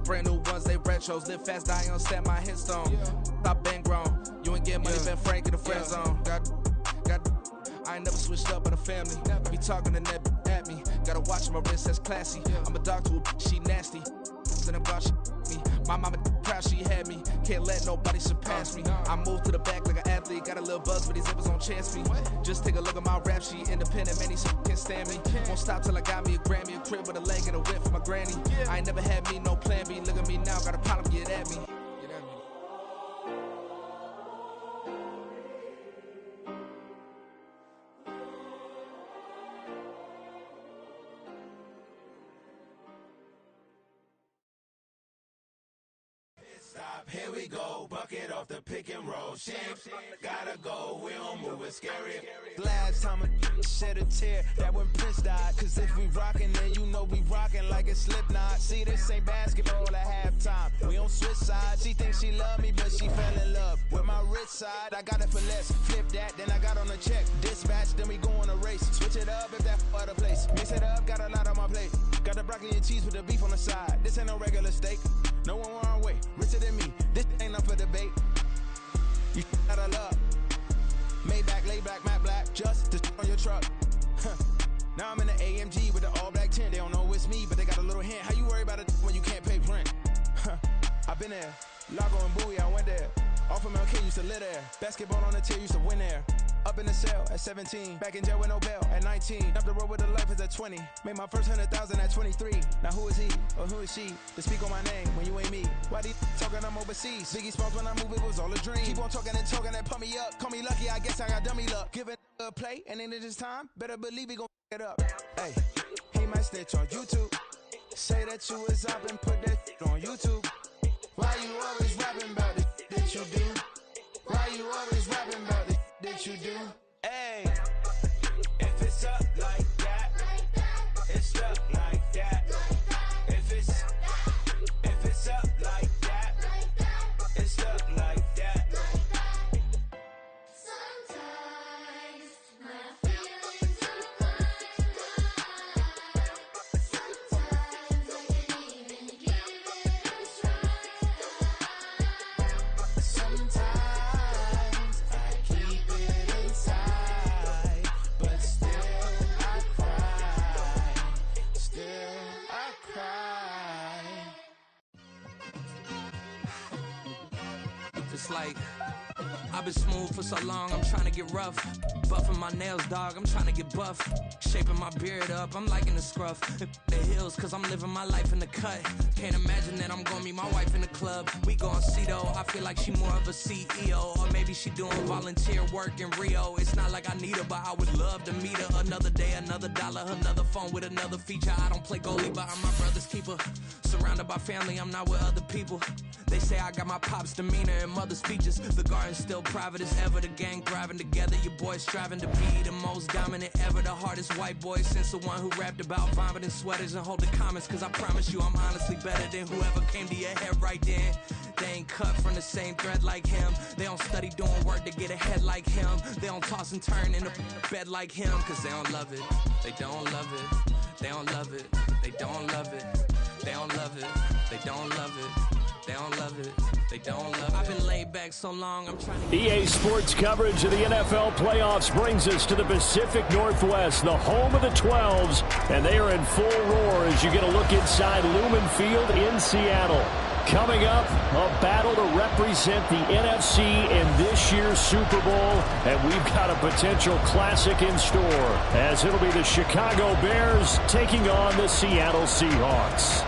brand new ones, they retros. Live fast, die on set, my headstone. I've been grown. You ain't get money, been frank in the friend zone. I ain't never switched up on the family. Be talking to that at me. Gotta watch my wrist, that's classy. I'm a dog to a she nasty. And I'm God, she me. My mama proud she had me. Can't let nobody surpass me. I move to the back like an athlete. Got a little buzz, but these zippers don't chance me. Just take a look at my rap sheet. Independent, man, these can't stand me. Won't stop till I got me a Grammy, a crib with a leg and a whip for my granny. I ain't never had me, no plan B. Look at me now, got a problem, get at me. Here we go, bucket off the pick and roll. Shit, gotta go, we don't move, it's scary. Last time a shed a tear, that when Prince died. Cause if we rockin', then you know we rockin' like a Slipknot. See, this ain't basketball at halftime. We don't switch sides. She thinks she love me, but she fell in love with my rich side. I got it for less. Flip that, then I got on a check. Dispatch, then we go on a race. Switch it up if that other place. Mix it up, got a lot on my plate. Got the broccoli and cheese with the beef on the side. This ain't no regular steak. No one wrong way, richer than me. This ain't up for debate. You out of luck. Maybach, lay back, matte black, just to on your truck. Now I'm in the AMG with the all black tint. They don't know it's me, but they got a little hint. How you worry about it when you can't pay rent? I've been there. Lago and Bowie, I went there. Off of MLK, used to live there. Basketball on the tier, used to win there. Up in the cell at 17. Back in jail with no bail at 19. Up the road with the life is at 20. Made my first 100,000 at 23. Now who is he or who is she to speak on my name when you ain't me? Why they talking I'm overseas? Biggie Smalls when I move, it was all a dream. Keep on talking and pump me up. Call me lucky, I guess I got dummy luck. Give it a play, and then this time, better believe he gon' it up. Hey, he might snitch on YouTube. Say that you was up and put that on YouTube. Why you always rapping about it that you do? Why you always rapping about it that you do? Hey, if it's up like that, it's stuck like that. If it's up like that, it's stuck like that. Sometimes my feelings are blind. Sometimes I can't even give it a try. sometimes I keep it inside, but still I cry. Still I cry. It's like I've been smooth for so long, I'm trying to get rough. Buffing my nails, dog, I'm trying to get buff. Shaping my beard up, I'm liking the scruff. The hills, cause I'm living my life in the cut. Can't imagine that I'm gonna meet my wife in the club. We gon' see though, I feel like she more of a CEO. Or maybe she doing volunteer work in Rio. It's not like I need her, but I would love to meet her. Another day, another dollar, another phone with another feature. I don't play goalie, but I'm my brother's keeper. Surrounded by family, I'm not with other people. They say I got my pop's demeanor and mother's features. The garden's still private as ever. The gang thriving together. Your boys striving to be the most dominant ever. The hardest white boy since the one who rapped about vomiting sweaters and holding comments. Cause I promise you I'm honestly better than whoever came to your head right then. They ain't cut from the same thread like him. They don't study doing work to get ahead like him. They don't toss and turn in the bed like him. Cause they don't love it. They don't love it. They don't love it. They don't love it. They don't love it. They don't love it. They don't love it. They don't love it. I've been laid back so long, I'm trying to... EA Sports coverage of the NFL playoffs brings us to the Pacific Northwest, the home of the 12s, and they are in full roar as you get a look inside Lumen Field in Seattle. Coming up, a battle to represent the NFC in this year's Super Bowl, and we've got a potential classic in store, as it'll be the Chicago Bears taking on the Seattle Seahawks.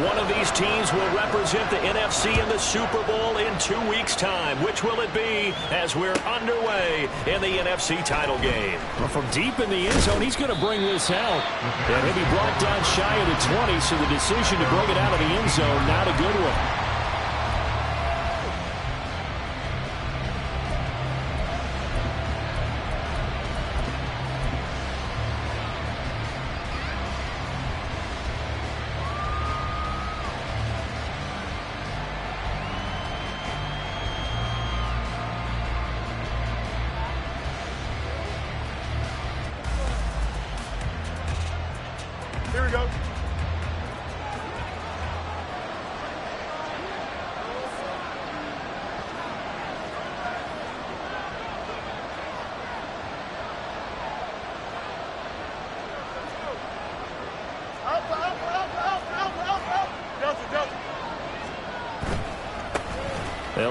One of these teams will represent the NFC in the Super Bowl in 2 weeks' time. Which will it be as we're underway in the NFC title game? Well, from deep in the end zone, he's going to bring this out. And he'll be brought down shy of the 20, so the decision to bring it out of the end zone, not a good one.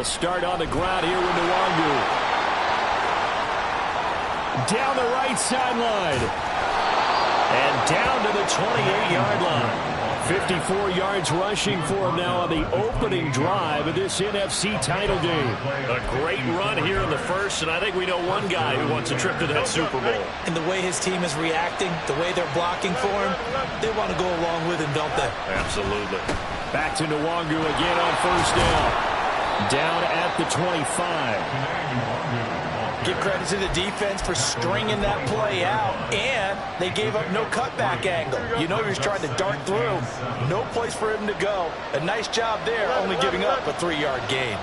They'll start on the ground here with Nwangu. Down the right sideline. And down to the 28-yard line. 54 yards rushing for him now on the opening drive of this NFC title game. A great run here in the first, and I think we know one guy who wants a trip to that Super Bowl. And the way his team is reacting, the way they're blocking for him, they want to go along with him, don't they? Absolutely. Back to Nwangu again on first down. Down at the 25. Give credit to the defense for stringing that play out, and they gave up no cutback angle. You know he was trying to dart through. No place for him to go. A nice job there, only giving up a 3-yard gain.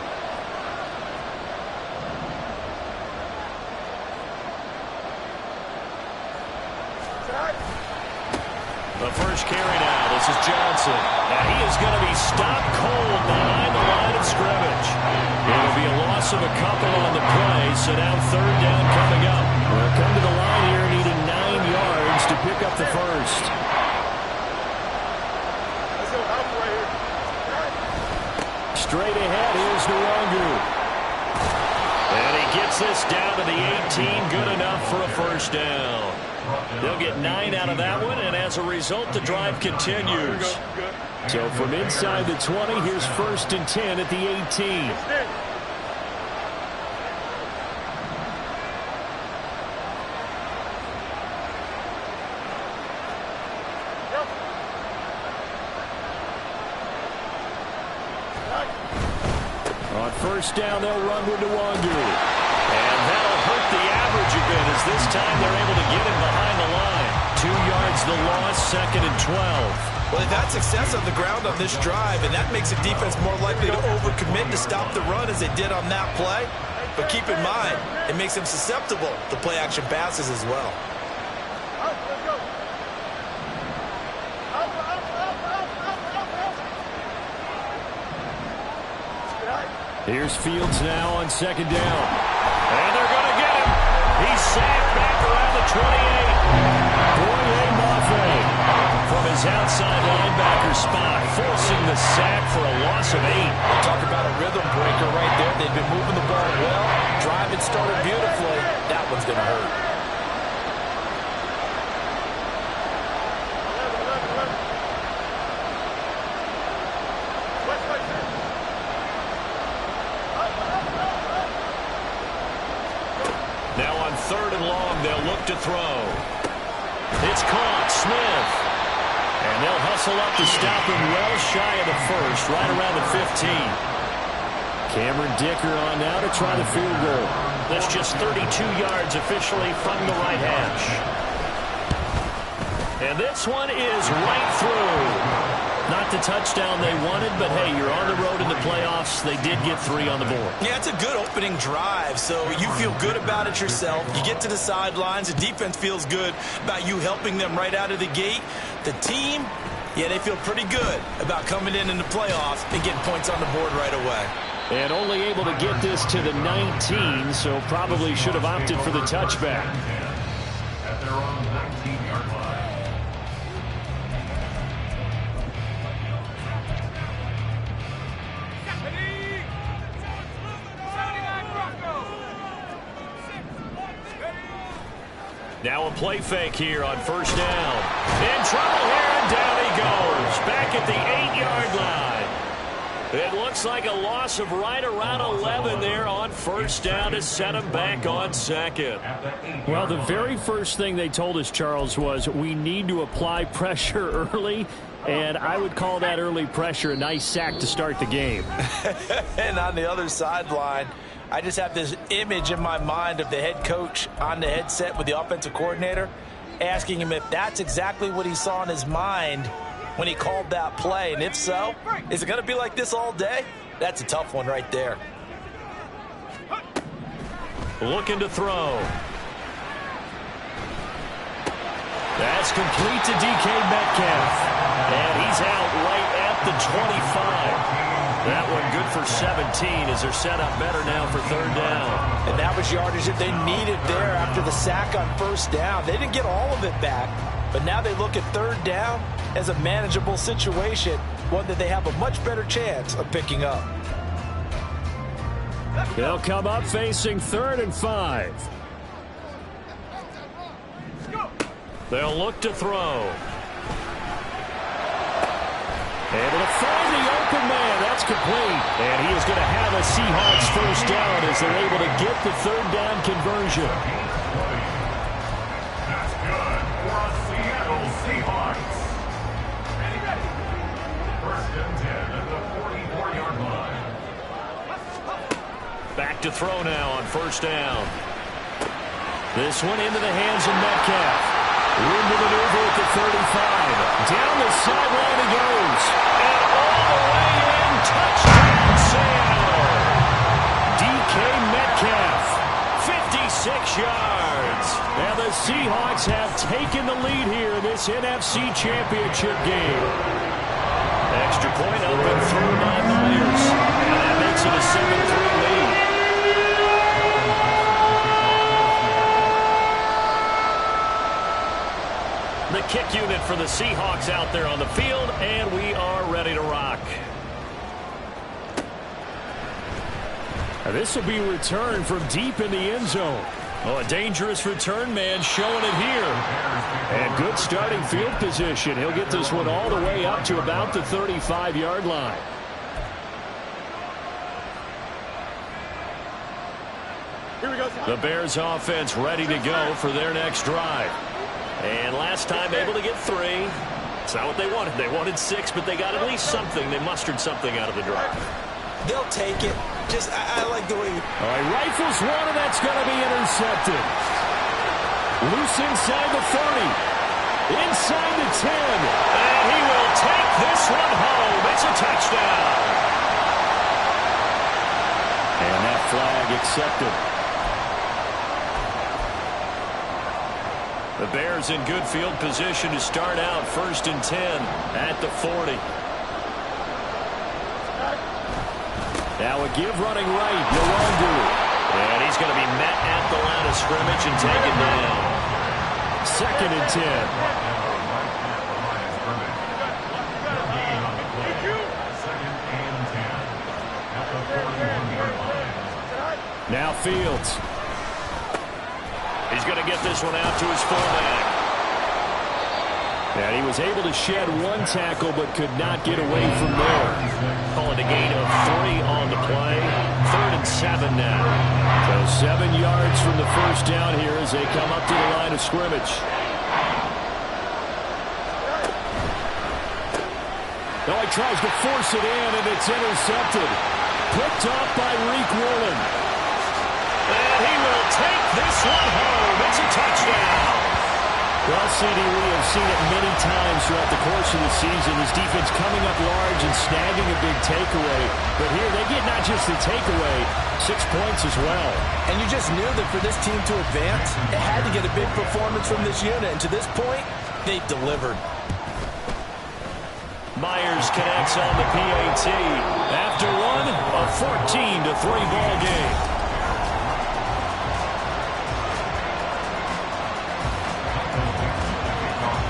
The first carry now. This is Johnson. Now he is going to be stopped cold behind the line of scrimmage. It'll be a loss of a couple on the play, so now third down coming up. We'll come to the line here needing 9 yards to pick up the first. Straight ahead is Nwangu. And he gets this down to the 18. Good enough for a first down. They'll get 9 out of that one, and as a result, the drive continues. So from inside the 20, here's 1st and 10 at the 18. On first down, they'll run with Nwangu. And that'll hurt the average a bit, as this time they're able to get him behind the line. 2 yards the loss, 2nd and 12. Well, they've had success on the ground on this drive, and that makes the defense more likely to overcommit to stop the run as they did on that play. But keep in mind, it makes them susceptible to play-action passes as well. Here's Fields now on 2nd down. And they're going to get him. He's sacked back around the 28. Boye Mafe From his outside linebacker spot, forcing the sack for a loss of 8. Talk about a rhythm breaker right there. They've been moving the ball well. Drive had started beautifully. That one's going to hurt. Now on 3rd and long, they'll look to throw. It's caught. Smith. And they'll hustle up to stop him well shy of the first, right around the 15. Cameron Dicker on now to try the field goal. That's just 32 yards officially from the right hash. And this one is right through. Not the touchdown they wanted, but hey, you're on the road in the playoffs. They did get 3 on the board. Yeah, it's a good opening drive, so you feel good about it yourself. You get to the sidelines, the defense feels good about you helping them right out of the gate. The team, yeah, they feel pretty good about coming in the playoffs and getting points on the board right away. And only able to get this to the 19, so probably should have opted for the touchback. At their own 19-yard line. Now a play fake here on first down. In trouble here, and down he goes. Back at the 8-yard line. It looks like a loss of right around 11 there on first down to set him back on 2nd. Well, the very first thing they told us, Charles, was we need to apply pressure early, and I would call that early pressure a nice sack to start the game. And on the other sideline, I just have this image in my mind of the head coach on the headset with the offensive coordinator asking him if that's exactly what he saw in his mind when he called that play. And if so, is it going to be like this all day? That's a tough one right there. Looking to throw. That's complete to DK Metcalf. And he's out right at the 25. That one good for 17 as they're set up better now for 3rd down. And that was yardage that they needed there after the sack on first down. They didn't get all of it back, but now they look at 3rd down as a manageable situation, one that they have a much better chance of picking up. He'll come up facing 3rd and 5. They'll look to throw. Able to find the open man. That's complete. And he is going to have a Seahawks first down as they're able to get the 3rd down conversion. That's good for a Seattle Seahawks. First and 10 at the 44-yard line. Back to throw now on first down. This one into the hands of Metcalf. Room to maneuver at the 35. Down the sideline he goes. And all the way in. Touchdown, Seattle. DK Metcalf. 56 yards. And the Seahawks have taken the lead here in this NFC Championship game. Extra point up and through by Myers. And that makes it a 7-3 lead. The kick unit for the Seahawks out there on the field, and we are ready to rock. This will be returned from deep in the end zone. Oh, a dangerous return man showing it here. And good starting field position. He'll get this one all the way up to about the 35-yard line. The Bears offense ready to go for their next drive. And last time able to get 3. It's not what they wanted. They wanted 6, but they got at least something. They mustered something out of the drive. They'll take it. I like the way. All right, rifles one, and that's going to be intercepted. Loose inside the 30. Inside the 10. And he will take this one home. It's a touchdown. And that flag accepted. The Bears in good field position to start out first and 10 at the 40. Now a give running right. Yolanda. And he's going to be met at the line of scrimmage and taken down. 2nd and 10. Now Fields. He's going to get this one out to his fullback. And he was able to shed 1 tackle but could not get away from there. Call it a gain of 3 on the play. 3rd and 7 now. So 7 yards from the first down here as they come up to the line of scrimmage. Now he tries to force it in, and it's intercepted. Picked off by Reek Woolen. And he will take this one home. It's a touchdown. Well, CD, we have seen it many times throughout the course of the season. This defense coming up large and snagging a big takeaway. But here they get not just the takeaway, 6 points as well. And you just knew that for this team to advance, it had to get a big performance from this unit. And to this point, they've delivered. Myers connects on the PAT. After one, a 14-3 ball game.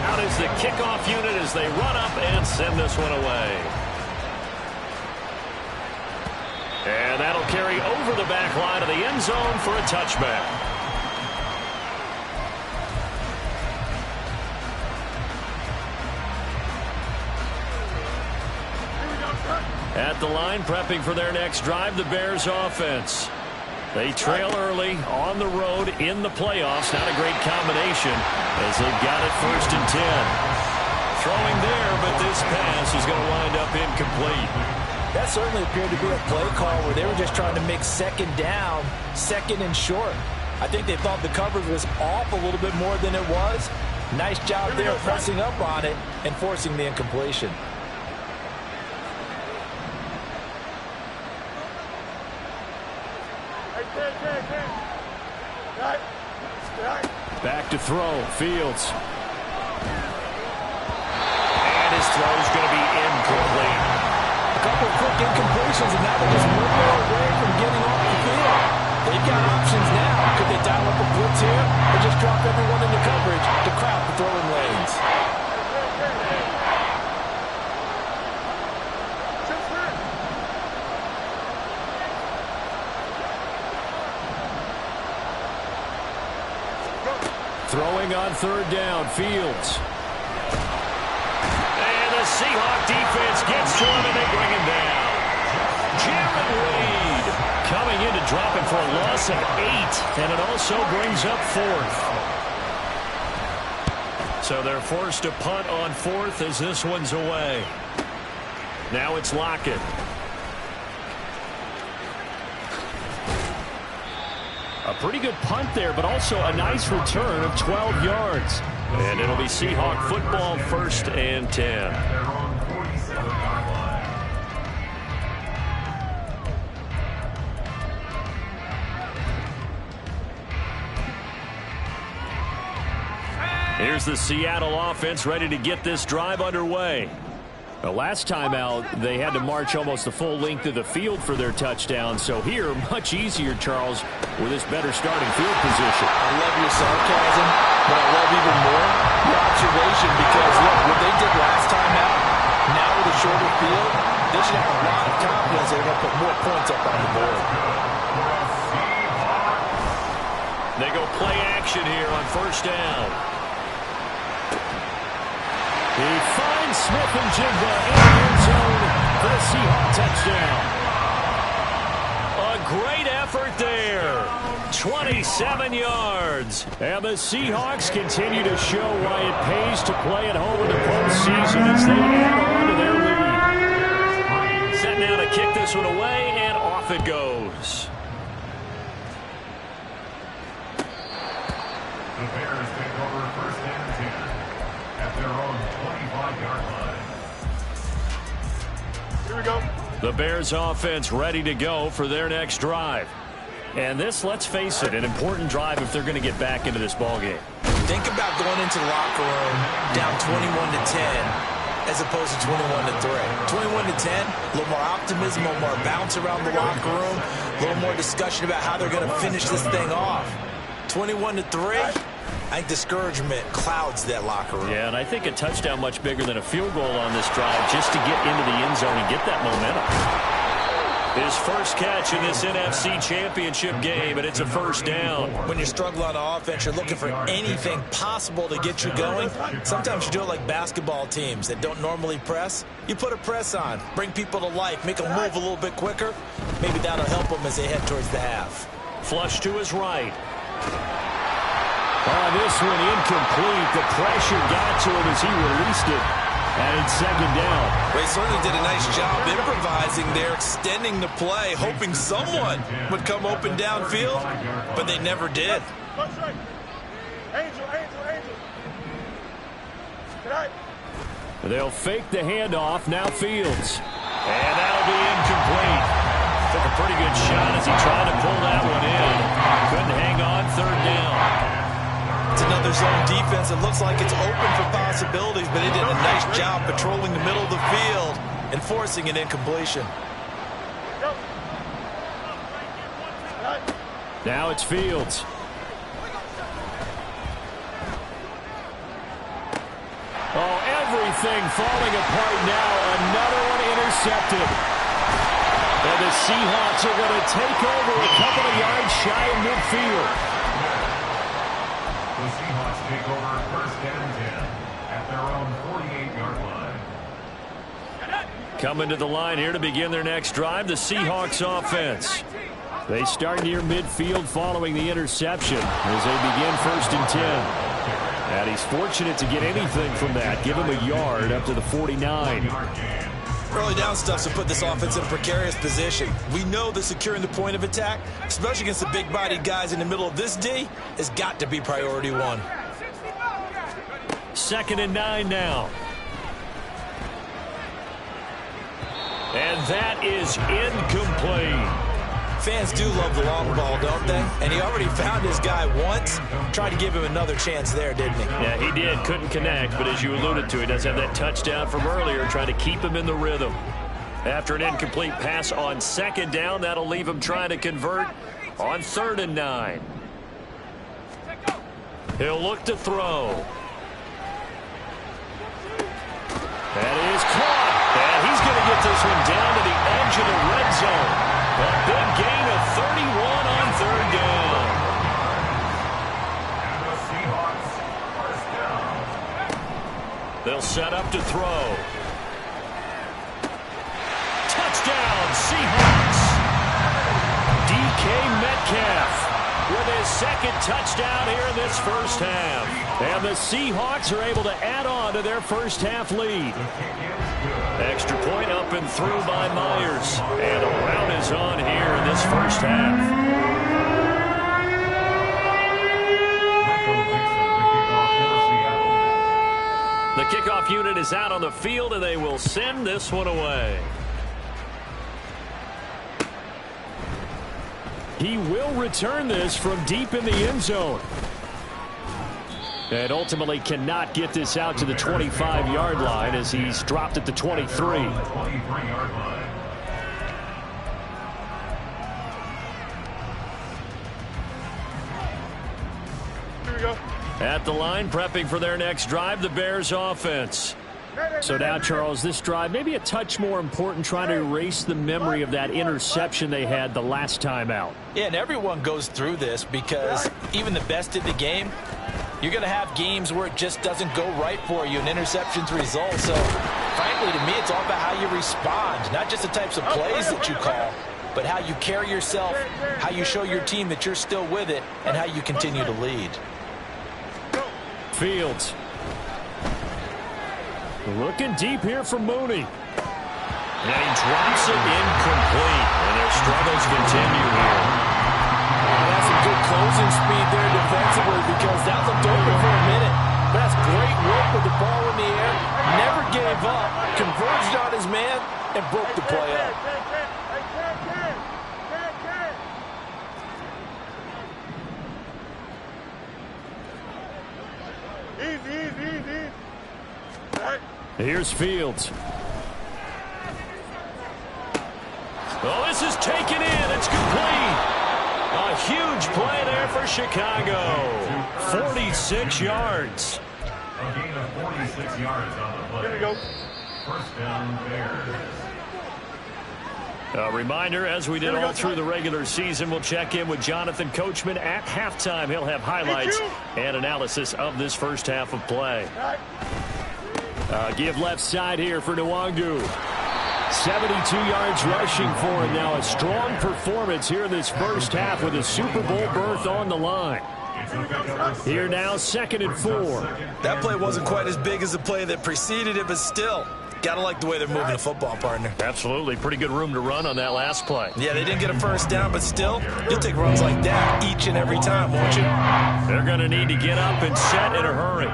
Out is the kickoff unit as they run up and send this one away. And that'll carry over the back line of the end zone for a touchback. At the line, prepping for their next drive, the Bears offense. They trail early on the road in the playoffs. Not a great combination as they've got it 1st and 10. Throwing there, but this pass is going to wind up incomplete. That certainly appeared to be a play call where they were just trying to make 2nd down, 2nd and short. I think they thought the coverage was off a little bit more than it was. Nice job there pressing up on it and forcing the incompletion. Back to throw. Fields. And his throw is going to be incomplete. A couple of quick incompletions, and now they're just 1 more away from getting off the field. They've got options now. Could they dial up a blitz here or just drop everyone into coverage to crowd the throwing lanes? Throwing on third down, Fields. And the Seahawk defense gets to him, and they bring him down. Jared Reed coming in to drop him for a loss of 8, and it also brings up 4th. So they're forced to punt on 4th as this one's away. Now it's Lockett. A pretty good punt there, but also a nice return of 12 yards. And it'll be Seahawk football, 1st and 10. Their own 47-yard line. Here's the Seattle offense ready to get this drive underway. The last time out, they had to march almost the full length of the field for their touchdown. So here, much easier, Charles, with this better starting field position. I love your sarcasm, but I love even more your observation because, look, what they did last time out, now with a shorter field, they should have a lot of confidence they're going to put more points up on the board. They go play action here on 1st down. He finds Smith-Njigba in the end zone for the Seahawks touchdown. A great effort there. 27 yards. And the Seahawks continue to show why it pays to play at home in the postseason as they add on to their lead. Set now to kick this one away, and off it goes. The Bears take over 1st and 10 at their own 25-yard line. Here we go. The Bears offense ready to go for their next drive. And this, let's face it, an important drive if they're going to get back into this ballgame. Think about going into the locker room down 21-10 as opposed to 21-3. 21-10, a little more optimism, a little more bounce around the locker room, a little more discussion about how they're going to finish this thing off. 21-3, I think discouragement clouds that locker room. Yeah, and I think a touchdown much bigger than a field goal on this drive just to get into the end zone and get that momentum. His first catch in this NFC Championship game, and it's a 1st down. When you're struggling on offense, you're looking for anything possible to get you going. Sometimes you do it like basketball teams that don't normally press. You put a press on, bring people to life, make them move a little bit quicker. Maybe that'll help them as they head towards the half. Flush to his right. This one incomplete. The pressure got to him as he released it. And it's 2nd down. They certainly did a nice job improvising there, extending the play, hoping someone would come open downfield, but they never did. Angel. Tonight. They'll fake the handoff. Now Fields. And that'll be incomplete. Took a pretty good shot as he tried to pull that one in. Couldn't hang on. 3rd down. It's another zone defense. It looks like it's open for possibilities, but it did a nice job patrolling the middle of the field and forcing an incompletion. Now it's Fields. Oh, everything falling apart now. Another one intercepted. And the Seahawks are going to take over a couple of yards shy of midfield. The Seahawks take over 1st and 10 at their own 48-yard line. Coming to the line here to begin their next drive, the Seahawks offense. They start near midfield following the interception as they begin 1st and 10. And he's fortunate to get anything from that. Give him a yard up to the 49. Early down stuff to put this offense in a precarious position. We know that securing the point of attack, especially against the big-bodied guys in the middle of this D, has got to be priority 1. 2nd and 9 now. And that is incomplete. Fans do love the long ball, don't they? And he already found his guy once. Tried to give him another chance there, didn't he? Yeah, he did. Couldn't connect, but as you alluded to, he does have that touchdown from earlier, trying to keep him in the rhythm. After an incomplete pass on 2nd down, that'll leave him trying to convert on 3rd and 9. He'll look to throw. That is caught. And he's going to get this one down to the edge of the red zone. A big gain of 31 on 3rd down. And the Seahawks He'll set up to throw. Touchdown, Seahawks. DK Metcalf with his second touchdown here in this first half. And the Seahawks are able to add on to their first half lead. Extra point up and through by Myers. And a round is on here in this first half. The kickoff unit is out on the field, and they will send this one away. He will return this from deep in the end zone. And ultimately cannot get this out to the 25-yard line as he's dropped at the 23. Here we go. At the line, prepping for their next drive, the Bears offense. So now, Charles, this drive maybe a touch more important, trying to erase the memory of that interception they had the last time out. Yeah, and everyone goes through this because even the best in the game, you're going to have games where it just doesn't go right for you, and interceptions result. So, frankly, to me, it's all about how you respond, not just the types of plays that you call, but how you carry yourself, how you show your team that you're still with it, and how you continue to lead. Fields. Looking deep here for Mooney. And he drops it incomplete. And their struggles continue here. That's some good closing speed there defensively because that looked open for a minute. That's great work with the ball in the air. Never gave up. Converged on his man and broke the play up. Easy. All right. Here's Fields. Oh, this is taken in. It's complete. A huge play there for Chicago. 46 yards. A gain of 46 yards on the play. Here we go. First down, Bears. A reminder, as we did all through the regular season, we'll check in with Jonathan Coachman at halftime. He'll have highlights and analysis of this first half of play. Give left side here for Nwangu. 72 yards rushing for him now. A strong performance here in this first half with a Super Bowl berth on the line. Here now, 2nd and 4. That play wasn't quite as big as the play that preceded it, but still, gotta like the way they're moving the football, partner. Absolutely. Pretty good room to run on that last play. Yeah, they didn't get a first down, but still, you'll take runs like that each and every time, won't you? They're going to need to get up and set in a hurry.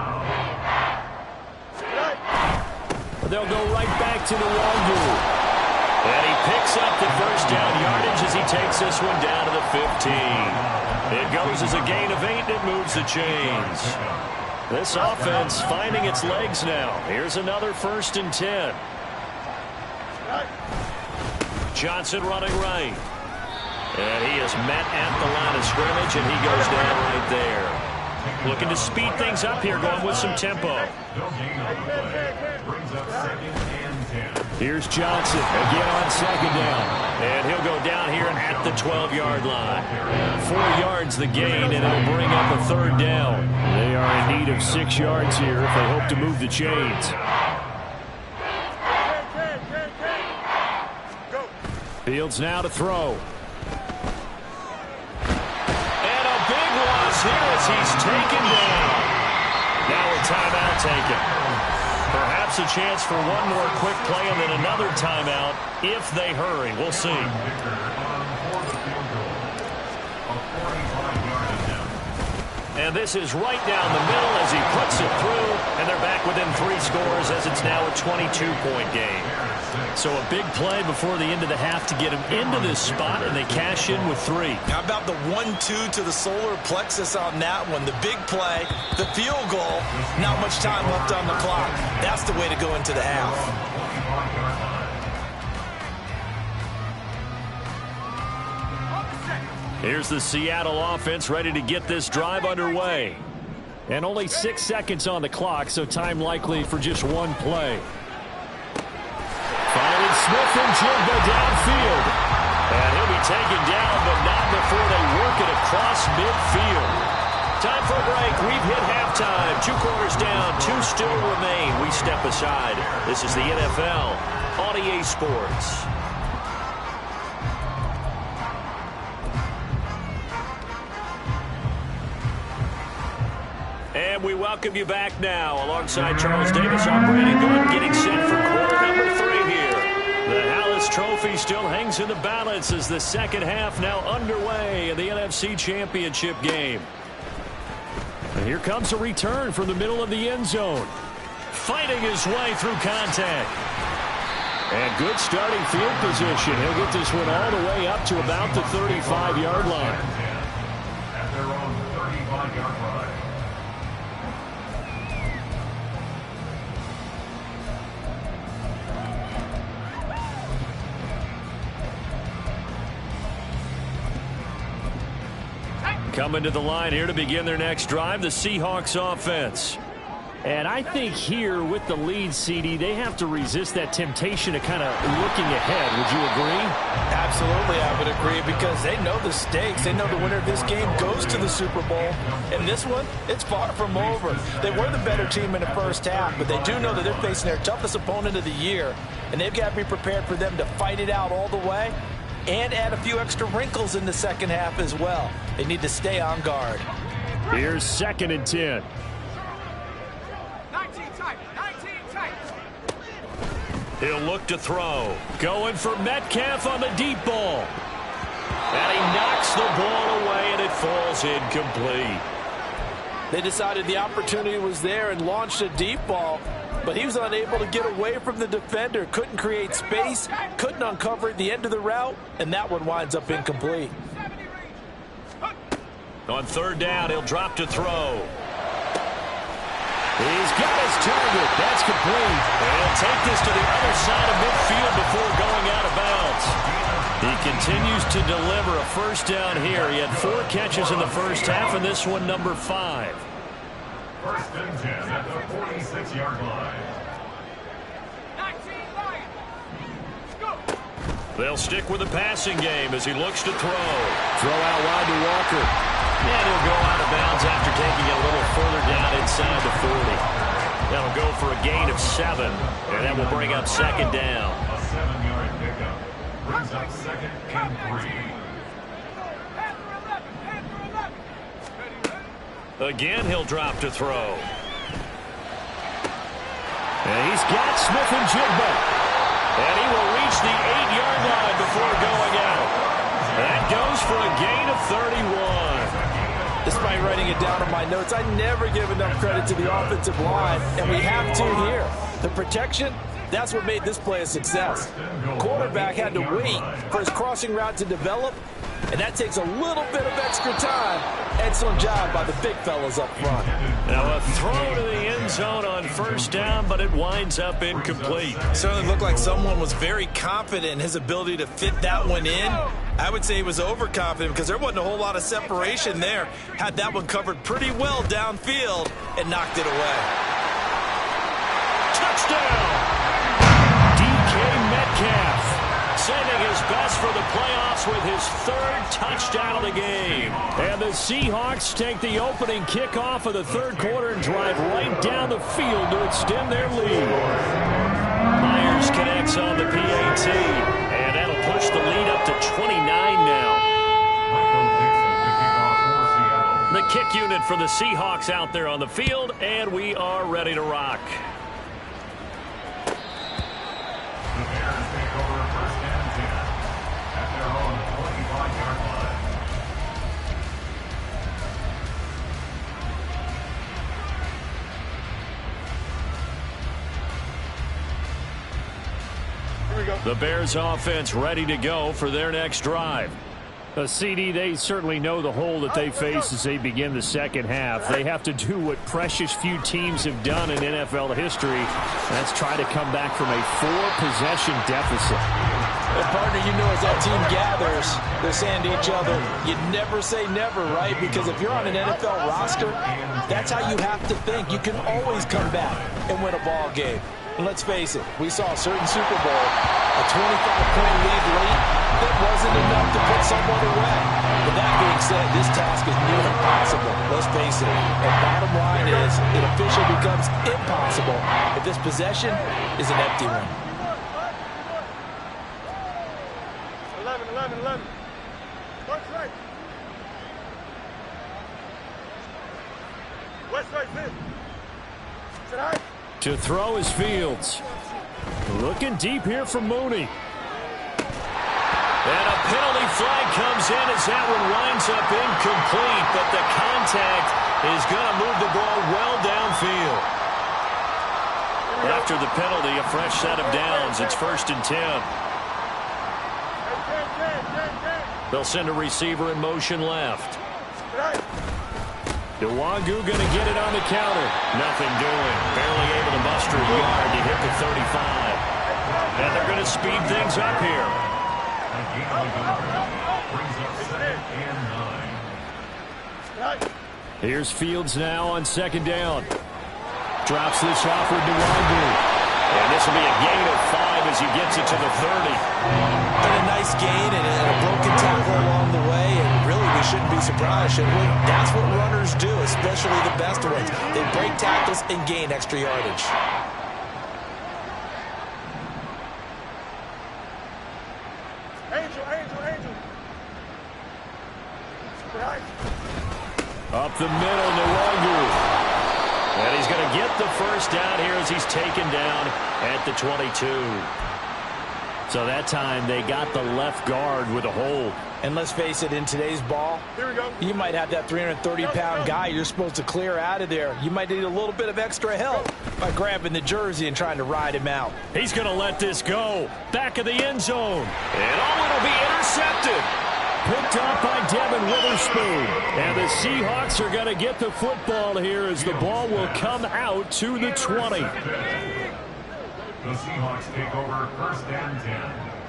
They'll go right back to Nwangu. And he picks up the first down yardage as he takes this one down to the 15. It goes as a gain of 8, and it moves the chains. This offense finding its legs now. Here's another 1st and 10. Johnson running right. And he is met at the line of scrimmage, and he goes down right there. Looking to speed things up here, going with some tempo. Here's Johnson again on 2nd down. And he'll go down here at the 12-yard line. 4 yards the gain, and it'll bring up a 3rd down. They are in need of 6 yards here if they hope to move the chains. Fields now to throw. And a big loss here as he's taken down. Now a timeout taken. Perhaps a chance for one more quick play and then another timeout if they hurry. We'll see. And this is right down the middle as he puts it through, and they're back within 3 scores as it's now a 22-point game. So a big play before the end of the half to get him into this spot, and they cash in with 3. How about the 1-2 to the solar plexus on that one? The big play, the field goal, not much time left on the clock. That's the way to go into the half. Here's the Seattle offense ready to get this drive underway. And only 6 seconds on the clock, so time likely for just one play. Finding Smith and Jigba downfield. And he'll be taken down, but not before they work it across midfield. time for a break. We've hit halftime. 2 quarters down, 2 still remain. We step aside. This is the NFL on EA Sports. And we welcome you back now. Alongside Charles Davis, I'm Brandon Good, getting set for quarter number 3 here. The Hallis Trophy still hangs in the balance as the second half now underway in the NFC Championship game. And here comes a return from the middle of the end zone. Fighting his way through contact. And good starting field position. He'll get this one all the way up to about the 35-yard line. At their own 35-yard line. Coming to the line here to begin their next drive, the Seahawks offense. And I think here with the lead, CD, they have to resist that temptation to kind of looking ahead. Would you agree? Absolutely, I would agree, because they know the stakes. They know the winner of this game goes to the Super Bowl. And this one, it's far from over. They were the better team in the first half, but they do know that they're facing their toughest opponent of the year. And they've got to be prepared for them to fight it out all the way and add a few extra wrinkles in the second half as well. They need to stay on guard. Here's 2nd and 10. 19 tight. He'll look to throw. Going for Metcalf on the deep ball. And he knocks the ball away, and it falls incomplete. They decided the opportunity was there and launched a deep ball, but he was unable to get away from the defender, couldn't create space, couldn't uncover the end of the route, and that one winds up incomplete. On 3rd down, he'll drop to throw. He's got his target. That's complete. And he'll take this to the other side of midfield before going out of bounds. He continues to deliver a first down here. He had 4 catches in the first half, and this one number 5. 1st and 10 at the 46-yard line. They'll stick with the passing game as he looks to throw. Throw out wide to Walker. And he'll go out of bounds after taking it a little further down inside the 40. That'll go for a gain of 7, and that will bring up 2nd down. A 7-yard pickup brings up 2nd and 3. Again, he'll drop to throw. And he's got Smith and Jigba. And he will reach the 8-yard line before going out. That goes for a gain of 31. Despite writing it down on my notes, I never give enough credit to the offensive line, and we have to here. The protection, that's what made this play a success. Quarterback had to wait for his crossing route to develop, and that takes a little bit of extra time. Excellent job by the big fellas up front. Now a throw to the end zone on 1st down, but it winds up incomplete. Certainly looked like someone was very confident in his ability to fit that one in. I would say he was overconfident because there wasn't a whole lot of separation there. Had that one covered pretty well downfield and knocked it away. Touchdown! DK Metcalf sending his best for the playoffs with his 3rd touchdown of the game. And the Seahawks take the opening kickoff of the 3rd quarter and drive right down the field to extend their lead. Myers connects on the PAT, and that'll push the lead up to 29 now. The kick unit for the Seahawks out there on the field, and we are ready to rock. The Bears offense ready to go for their next drive. CD, they certainly know the hole that they face as they begin the second half. They have to do what precious few teams have done in NFL history. That's try to come back from a 4-possession deficit. And partner, you know, as that team gathers, they're saying to each other, you never say never, right? Because if you're on an NFL roster, that's how you have to think. You can always come back and win a ball game. And let's face it, we saw a certain Super Bowl, a 25-point lead late, that wasn't enough to put someone away. With that being said, this task is near impossible. let's face it, the bottom line is it officially becomes impossible if this possession is an empty one. 11. West right. West right, sit. Sit high. To throw is Fields. Looking deep here from Mooney. And a penalty flag comes in as that one winds up incomplete, but the contact is going to move the ball well downfield. After the penalty, a fresh set of downs. It's 1st and 10. They'll send a receiver in motion left. Nwangu going to get it on the counter. Nothing doing. Barely able to muster a yard to hit the 35. And they're going to speed things up here. Here's Fields now on 2nd down. Drops this off with Nwangu. And this will be a gain of 5 as he gets it to the 30. And a nice gain and a broken tackle along the way. And really, we shouldn't be surprised, should we? That's what runners do, especially the best ones. They break tackles and gain extra yardage. Angel. Right. Up the middle, Nwangu. And he's going to get the first down here as he's taken down at the 22. So that time they got the left guard with a hold. And let's face it, in today's ball, Here we go. you might have that 330-pound guy you're supposed to clear out of there. You might need a little bit of extra help by grabbing the jersey and trying to ride him out. He's going to let this go. Back of the end zone. And it'll be intercepted. Picked up by Devin Witherspoon. And the Seahawks are going to get the football here as the ball will come out to the 20. The Seahawks take over 1st and 10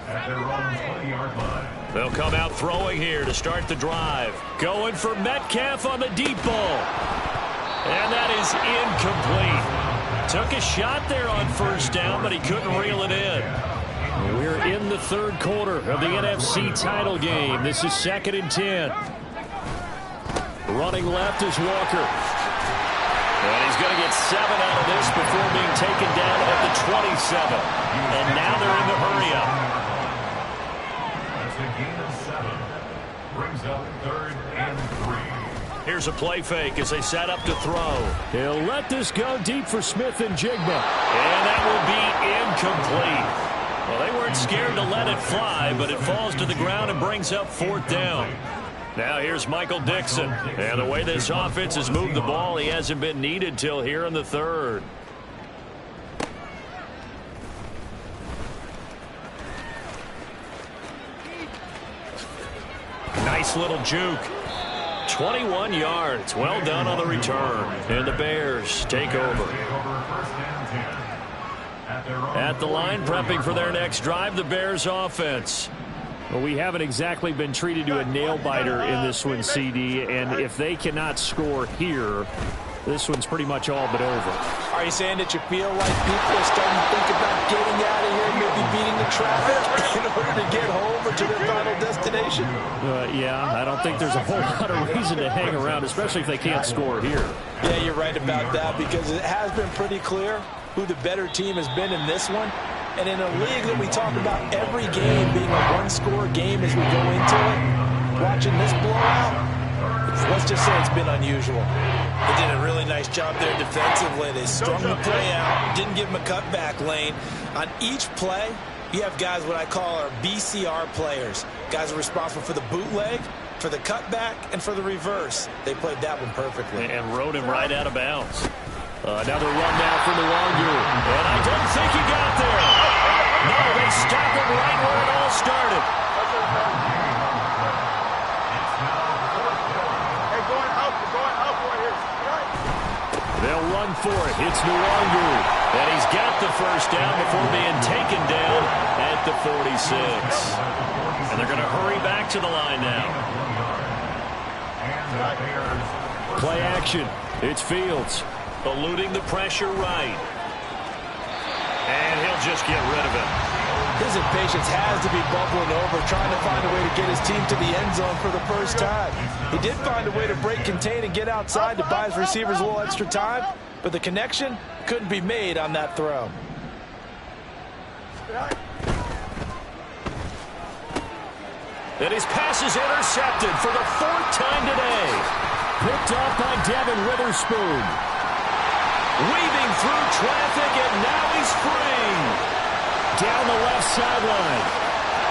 at their own 20-yard line. They'll come out throwing here to start the drive. Going for Metcalf on the deep ball. And that is incomplete. Took a shot there on 1st down, but he couldn't reel it in. We're in the 3rd quarter of the NFC title game. This is 2nd and 10. Running left is Walker. And he's going to get 7 out of this before being taken down at the 27. And now they're in the hurry-up. That's a gain of 7. Brings up 3rd and 3. Here's a play fake as they set up to throw. He'll let this go deep for Smith and Jigba. And that will be incomplete. Well, they weren't scared to let it fly, but it falls to the ground and brings up 4th down. Now here's Michael Dixon. And the way this offense has moved the ball, he hasn't been needed till here in the 3rd. Nice little juke. 21 yards. Well done on the return. And the Bears take over. At the line, prepping for their next drive, the Bears offense. Well, we haven't exactly been treated to a nail-biter in this one, CD, and if they cannot score here, this one's pretty much all but over. Are you saying that you feel like people are starting to think about getting out of here, maybe beating the traffic in order to get home or to their final destination? Yeah, I don't think there's a whole lot of reason to hang around, especially if they can't score here. Yeah, you're right about that, because it has been pretty clear who the better team has been in this one. And in a league that we talk about every game being a one-score game as we go into it, watching this blowout, let's just say it's been unusual. They did a really nice job there defensively. They strung the play out, didn't give them a cutback lane. On each play, you have guys what I call our BCR players. Guys are responsible for the bootleg, for the cutback, and for the reverse. They played that one perfectly. And rode him right out of bounds. Another run now for Nwangu. And I don't think he got there. No, they stopped him right where it all started. Hey, going out for here. Right. They'll run for it. It's Nwangu. And he's got the first down before being taken down at the 46. And they're going to hurry back to the line now. Play action. It's Fields. Eluding the pressure right. And he'll just get rid of it. His impatience has to be bubbling over, trying to find a way to get his team to the end zone for the first time. He did find a way to break contain and get outside to buy his receivers a little extra time, but the connection couldn't be made on that throw. And his pass is intercepted for the 4th time today. Picked off by Devin Witherspoon. Weaving through traffic, and now he's free. Down the left sideline.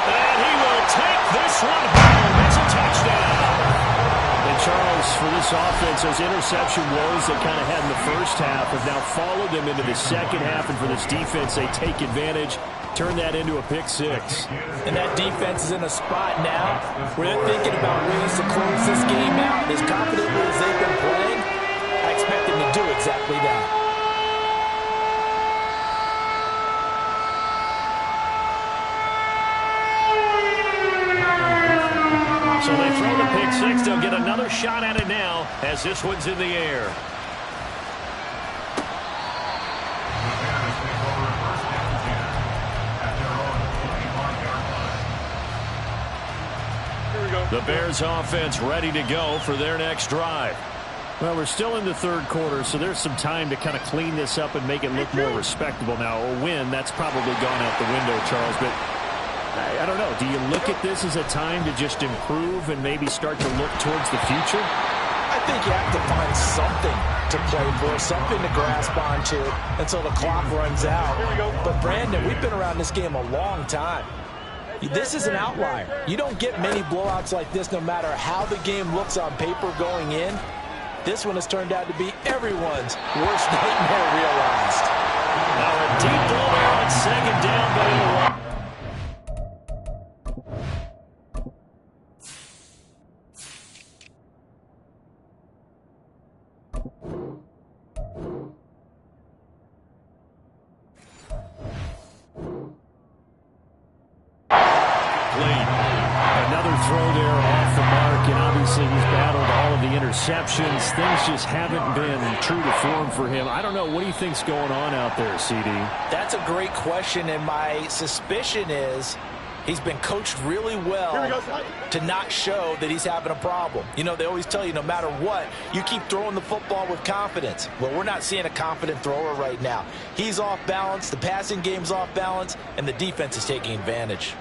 And he will take this one home. It's a touchdown. And Charles, for this offense, those interception woes they kind of had in the first half have now followed them into the second half. And for this defense, they take advantage, turn that into a pick six. And that defense is in a spot now where they're thinking about ways to close this game out. As confidently as they've been playing, I expect them to do exactly that. So they throw the pick six. They'll get another shot at it now as this one's in the air. The Bears offense ready to go for their next drive. Well, we're still in the third quarter, so there's some time to kind of clean this up and make it look more respectable. Now, a win, that's probably gone out the window, Charles, but I don't know. Do you look at this as a time to just improve and maybe start to look towards the future? I think you have to find something to play for, something to grasp onto until the clock runs out. But, Brandon, we've been around this game a long time. This is an outlier. You don't get many blowouts like this no matter how the game looks on paper going in. This one has turned out to be everyone's worst nightmare realized. Now a deep ball there on second down, but it'll interceptions. Things just haven't been true to form for him. I don't know. What do you think's going on out there, CD? That's a great question, and my suspicion is he's been coached really well to not show that he's having a problem. You know, they always tell you no matter what, you keep throwing the football with confidence. Well, we're not seeing a confident thrower right now. He's off balance, the passing game's off balance, and the defense is taking advantage.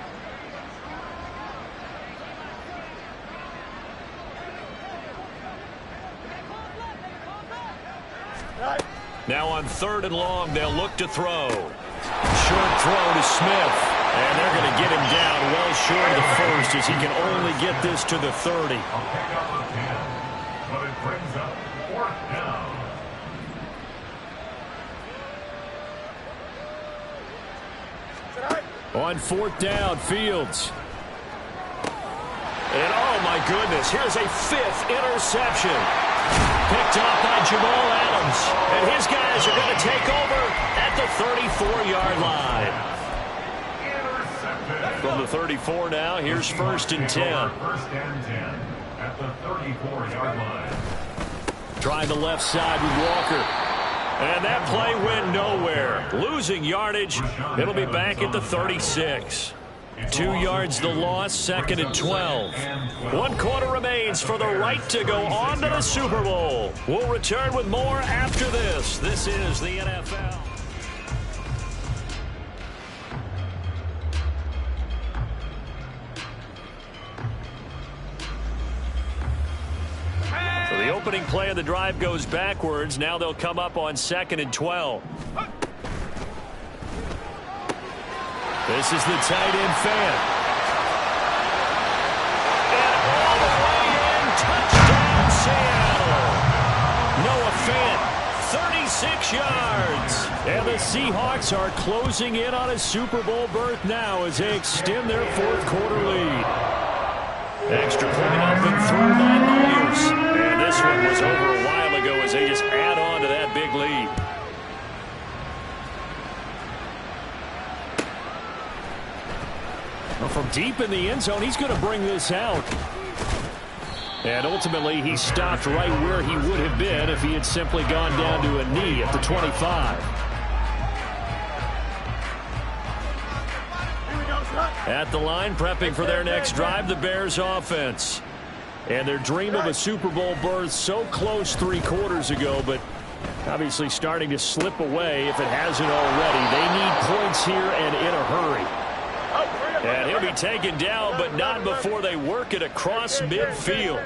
Now on 3rd and long, they'll look to throw. Short throw to Smith. And they're going to get him down well short of the first as he can only get this to the 30. But it brings up 4th down. On 4th down, Fields. And oh my goodness, here's a 5th interception. Picked off by Jamal Adams. And his guys are going to take over at the 34-yard line. From the 34 now, here's 1st and 10. 1st and 10 at the 34-yard line. Try the left side with Walker. And that play went nowhere. Losing yardage. It'll be back at the 36. 2 yards the loss, 2nd and 12. 1 quarter remains for the right to go on to the Super Bowl. We'll return with more after this. This is the NFL. So the opening play of the drive goes backwards. Now they'll come up on 2nd and 12. This is the tight end fan. And all the way in, touchdown Seattle. Noah Fant, 36 yards. And the Seahawks are closing in on a Super Bowl berth now as they extend their 4th quarter lead. Extra point up and through by Myers. And this one was over a while ago as they just add on to that big lead. From deep in the end zone, he's going to bring this out. And ultimately, he stopped right where he would have been if he had simply gone down to a knee at the 25. At the line, prepping for their next drive, the Bears offense. And their dream of a Super Bowl berth so close 3 quarters ago, but obviously starting to slip away if it hasn't already. They need points here and in a hurry. And he'll be taken down, but not before they work it across midfield.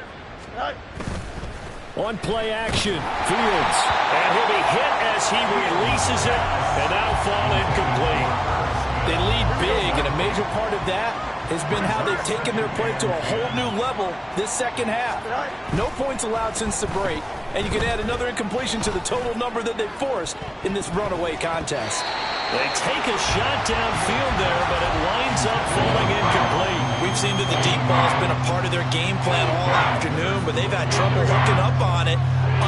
On play action, Fields. And he'll be hit as he releases it, and that'll fall incomplete. They lead big, and a major part of that has been how they've taken their play to a whole new level this second half. No points allowed since the break, and you can add another incompletion to the total number that they forced in this runaway contest. They take a shot downfield there, but it winds up falling incomplete. We've seen that the deep ball has been a part of their game plan all afternoon, but they've had trouble hooking up on it,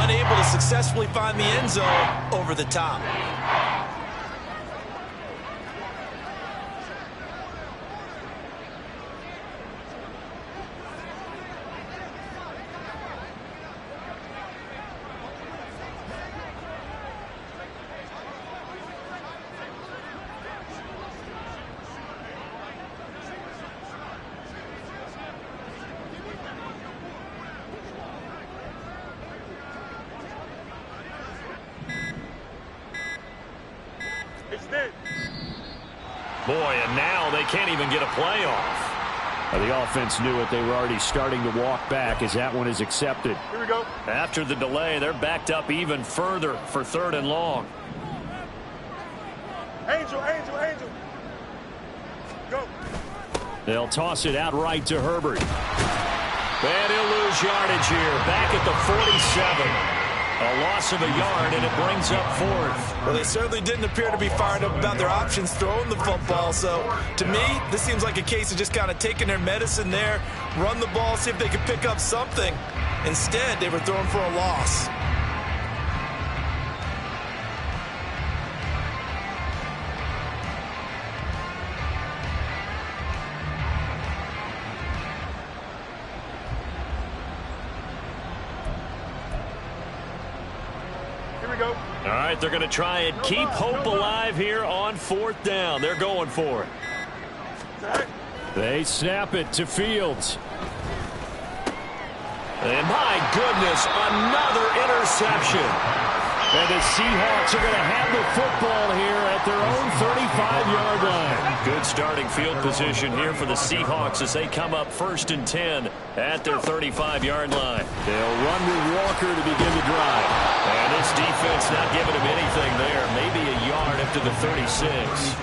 unable to successfully find the end zone over the top. Boy, and now they can't even get a playoff. The offense knew it. They were already starting to walk back as that one is accepted. Here we go. After the delay, they're backed up even further for 3rd and long. Angel. Go. They'll toss it out right to Herbert. And he'll lose yardage here. Back at the 47. A loss of a yard, and it brings up 4th. Well, they certainly didn't appear to be fired up about their options throwing the football. So, to me, this seems like a case of just kind of taking their medicine there, run the ball, see if they could pick up something. Instead, they were throwing for a loss. All right, they're going to try and keep hope alive here on 4th down. They're going for it. They snap it to Fields. And my goodness, another interception. And the Seahawks are going to have the football here at their own 35-yard line. Good starting field position here for the Seahawks as they come up 1st and 10 at their 35-yard line. They'll run with Walker to begin the drive. And this defense not giving him anything there. Maybe a yard up to the 36.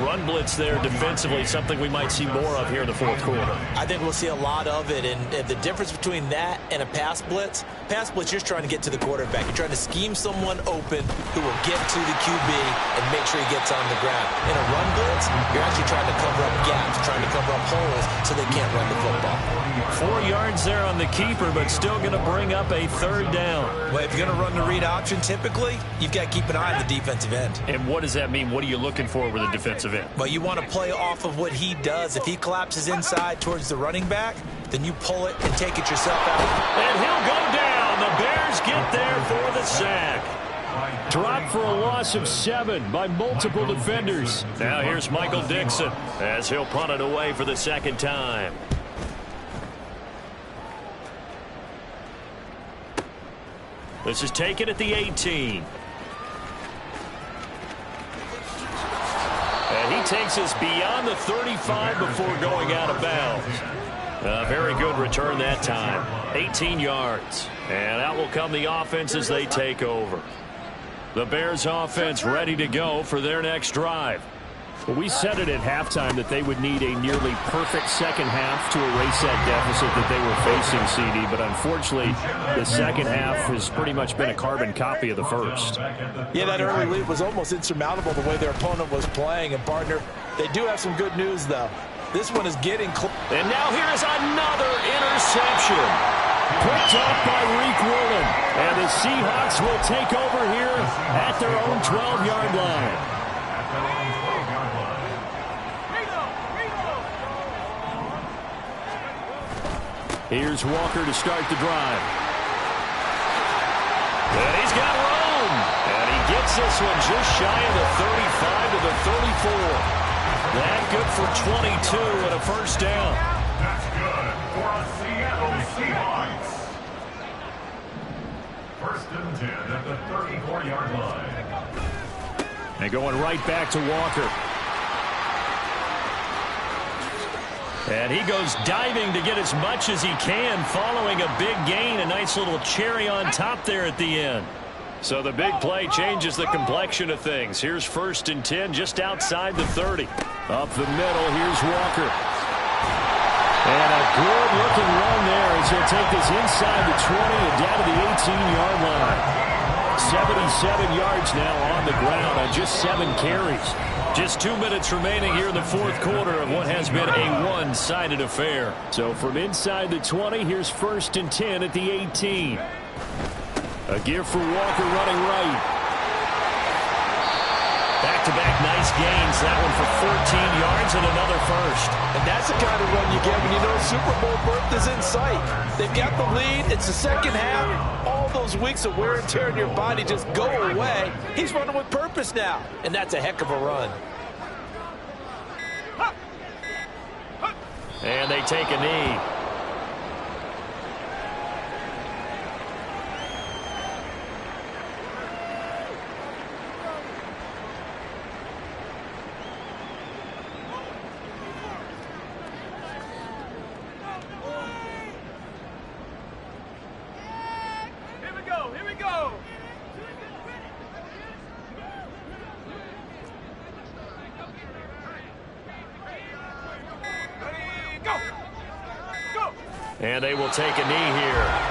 Run blitz there defensively, something we might see more of here in the 4th quarter. I think we'll see a lot of it, and the difference between that and a pass blitz, you're just trying to get to the quarterback. You're trying to scheme someone open who will get to the QB and make sure he gets on the ground. In a run blitz, you're actually trying to cover up gaps, trying to cover up holes so they can't run the football. 4 yards there on the keeper, but still going to bring up a 3rd down. Well, if you're going to run the read option, typically, you've got to keep an eye on the defensive end. And what does that mean? What are you looking for with a defensive end? Well, you want to play off of what he does. If he collapses inside towards the running back, then you pull it and take it yourself out. And he'll go down. The Bears get there for the sack. Dropped for a loss of 7 by multiple defenders. Now here's Michael Dixon as he'll punt it away for the 2nd time. This is taken at the 18. And he takes us beyond the 35 before going out of bounds. A very good return that time. 18 yards. And out will come the offense as they take over. The Bears offense ready to go for their next drive. Well, we said it at halftime that they would need a nearly perfect second half to erase that deficit that they were facing, CD. But unfortunately, the second half has pretty much been a carbon copy of the first. Yeah, that early lead was almost insurmountable the way their opponent was playing. And, partner, they do have some good news, though. This one is getting close. And now here is another interception. Picked off by Reek Woolen. And the Seahawks will take over here at their own 12-yard line. Here's Walker to start the drive. And he's got room. And he gets this one just shy of the 35 to the 34. That good for 22 and a first down. That's good for a Seattle Seahawks. First and 10 at the 34-yard line. And going right back to Walker. And he goes diving to get as much as he can following a big gain. A nice little cherry on top there at the end. So the big play changes the complexion of things. Here's first and 10 just outside the 30. Up the middle, here's Walker. And a good-looking run there as he'll take this inside the 20 and down to the 18-yard line. 77 yards now on the ground on just 7 carries. Just 2 minutes remaining here in the fourth quarter of what has been a one-sided affair. So from inside the 20, here's first and 10 at the 18. A give for Walker running right. Back-to-back nice gains. That one for 14 yards and another first. And that's the kind of run you get when you know Super Bowl berth is in sight. They've got the lead. It's the second half. All those weeks of wear and tear in your body just go away. He's running with purpose now, and that's a heck of a run. And they take a knee. And they will take a knee here.